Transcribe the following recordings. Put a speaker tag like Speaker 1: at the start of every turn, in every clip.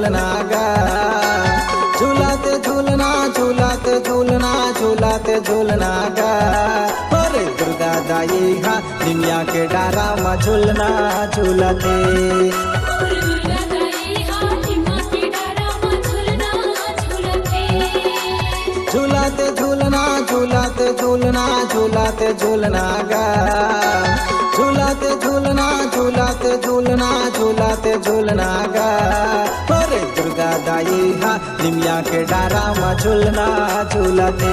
Speaker 1: झूलना गा झूलाते झूलना झूलाते झूलना झूलाते झूलना गा अरे दुर्गा दाई हा निमिया के डारा में झूलना झूलाते झूलाते झूलना झूलाते झूलना झूलाते झूलना गा झूलाते झूलना झूलाते झूलना झूलाते झूलना गा अरे दुर्गा दाई हा निमिया के डारा में झूलना झूलाते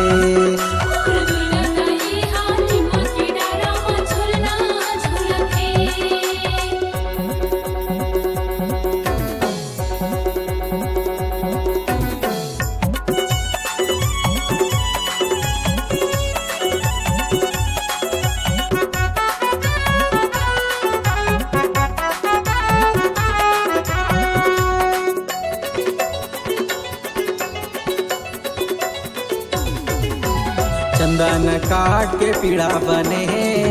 Speaker 1: चंदन काट के पीड़ा बने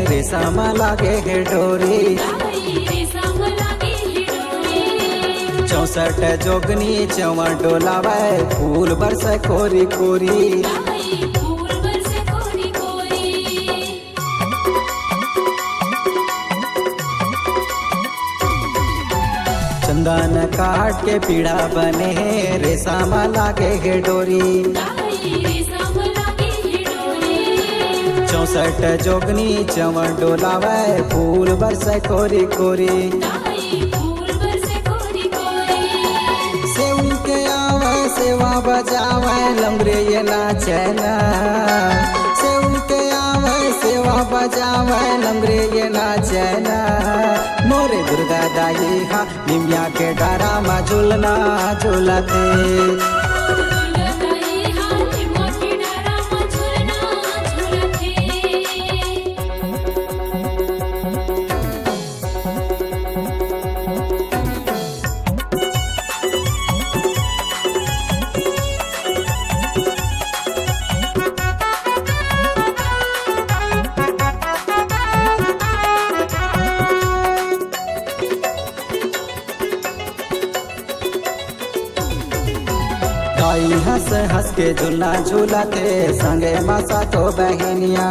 Speaker 1: रेशम लागे है डोरी 64 जोगनी चवन डोलावे फूल बरस कोरी कोरी चंदन काट के पीड़ा बने रेशम लागे है डोरी 64 जोगनी चवन डोलावे फूल बरस कोरी कोरी सेऊ के आवे सेवा बजावे लंगरे ये नाचना सेऊ के आवे सेवा बजावे लंगरे ये नाचना मोरे दुर्गा दाई हा निमिया के डारा में झूलना झूलाते दाई हंस हंस के झूलना झूलाते संगे मासा तो बहनिया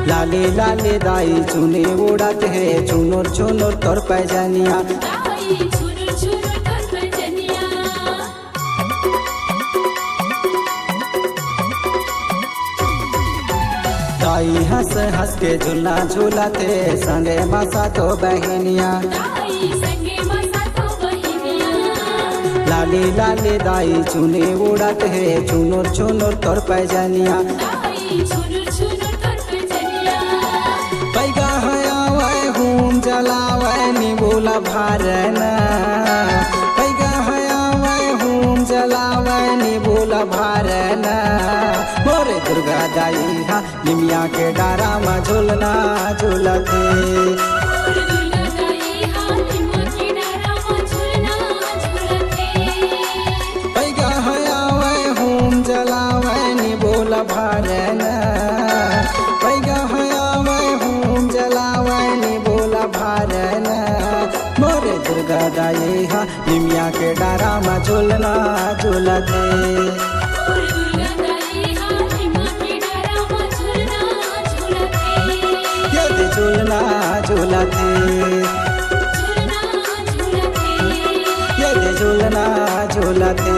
Speaker 1: लाले लाले दाई चुने उड़ाते है चुनोर चुनोर तोर पैजनिया दाई हंस हंस के झूलना झूलाते संगे मासा तो बहनिया लाले लाले दाई चुने उड़ाते है चुनोर चुनोर तोर पैजनिया पैगा हयावे हुम जलावे निबोला भारना पैगा हयावे हुम जलावे निबोला भारना मोरे दुर्गा दाई हा निमिया के डारा में झूलना झूलते भारना पैगा हयावे हुम जलावे निबोला भारना मोरे दुर्गा दाई हा निमिया के डारा में झूलना झूलते यदि झूलना झूलते यदि झूलना झूलते